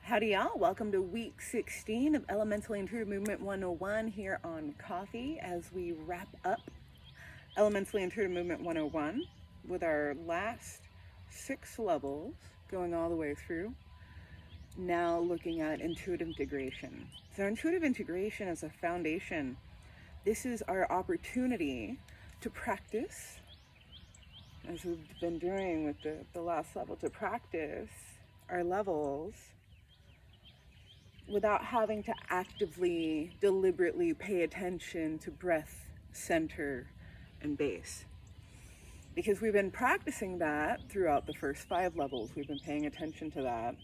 Howdy y'all, welcome to week 16 of Elementally Intuitive Movement 101 here on Coffee as we wrap up Elementally Intuitive Movement 101 with our last 6 levels going all the way through. Now looking at intuitive integration. So intuitive integration is a foundation. This is our opportunity to practice, as we've been doing with the last level, to practice our levels without having to actively, deliberately pay attention to breath, center, and base. Because we've been practicing that throughout the first 5 levels. We've been paying attention to that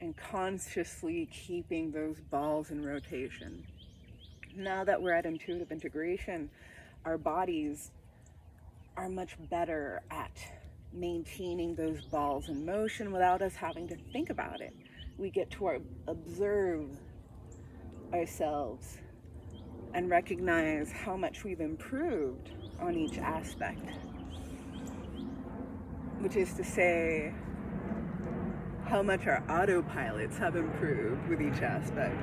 and consciously keeping those balls in rotation. Now that we're at intuitive integration, our bodies are much better at maintaining those balls in motion without us having to think about it. We get to observe ourselves and recognize how much we've improved on each aspect, which is to say, how much our autopilots have improved with each aspect.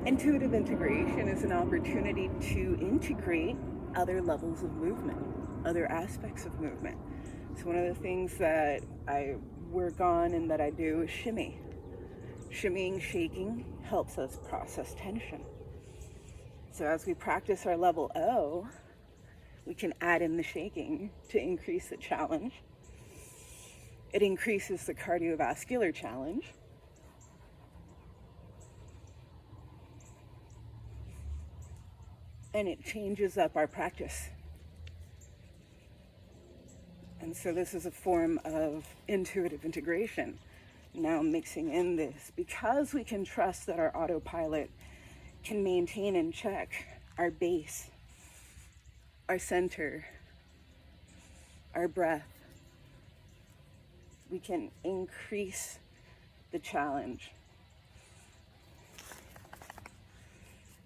Intuitive integration is an opportunity to integrate other levels of movement, other aspects of movement. So one of the things that I work on and that I do is shimmy. Shimmying, shaking helps us process tension. So as we practice our level O, we can add in the shaking to increase the challenge. It increases the cardiovascular challenge. And it changes up our practice. And so this is a form of intuitive integration. Now mixing in this, because we can trust that our autopilot can maintain and check our base, our center, our breath, we can increase the challenge,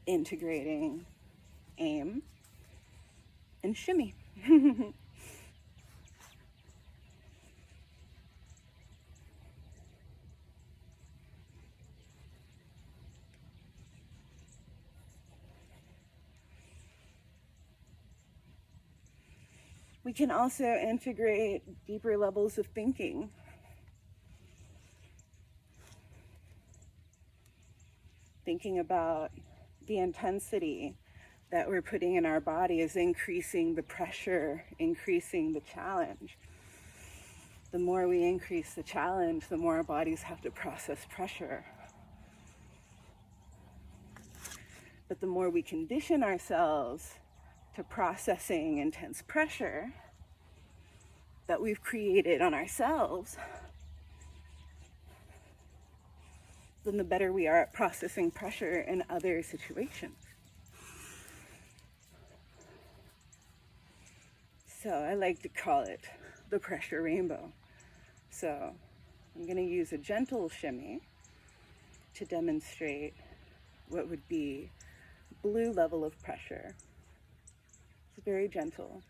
integrating EIM and shimmy. We can also integrate deeper levels of thinking. Thinking about the intensity that we're putting in our body is increasing the pressure, increasing the challenge. The more we increase the challenge, the more our bodies have to process pressure. But the more we condition ourselves to processing intense pressure that we've created on ourselves, then the better we are at processing pressure in other situations. So I like to call it the pressure rainbow. So I'm going to use a gentle shimmy to demonstrate what would be blue level of pressure. It's very gentle.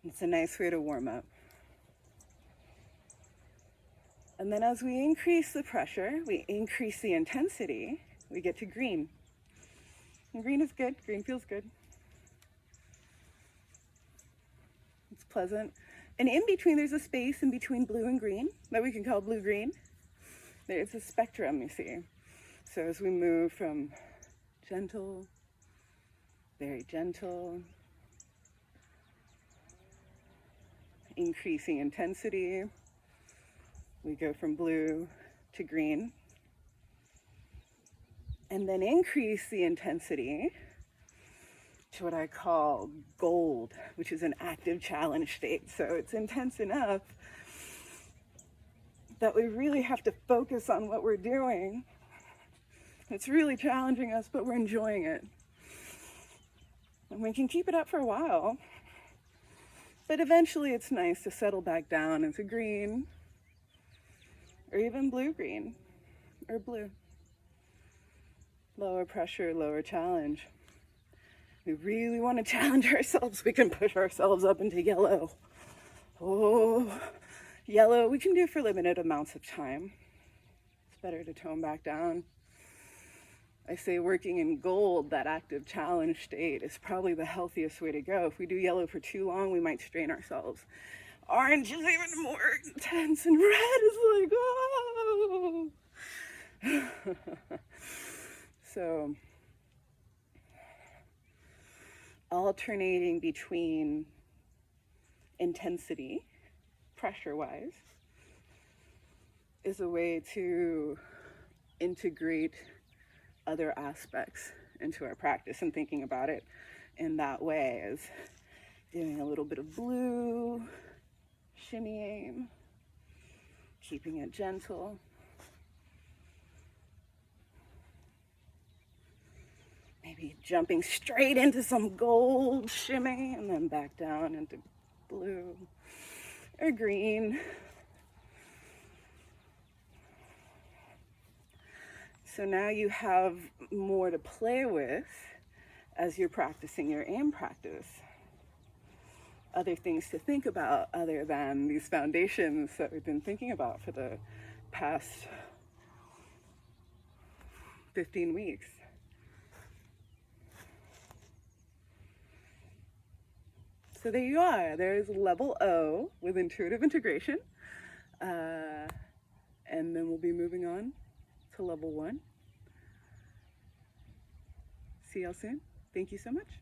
It's a nice way to warm up. And then as we increase the pressure, we increase the intensity, we get to green. And green is good, green feels good. It's pleasant. And in between, there's a space in between blue and green that we can call blue-green. There's a spectrum, you see. So as we move from gentle, very gentle, increasing intensity, we go from blue to green, and then increase the intensity to what I call gold, which is an active challenge state. So it's intense enough that we really have to focus on what we're doing. It's really challenging us, but we're enjoying it. And we can keep it up for a while, but eventually it's nice to settle back down into green, or even blue-green, or blue. Lower pressure, lower challenge. We really want to challenge ourselves, we can push ourselves up into yellow. Oh, yellow we can do for limited amounts of time. It's better to tone back down. I say working in gold, that active challenge state, is probably the healthiest way to go. If we do yellow for too long, we might strain ourselves. Orange is even more intense, and red is like, oh. So, alternating between intensity, pressure-wise, is a way to integrate other aspects into our practice, and thinking about it in that way is doing a little bit of blue, shimmying, keeping it gentle. Maybe jumping straight into some gold shimmy and then back down into blue or green. So now you have more to play with as you're practicing your EIM practice. Other things to think about other than these foundations that we've been thinking about for the past 15 weeks. So there you are. There's level O with intuitive integration. And then we'll be moving on to level 1. See y'all soon. Thank you so much.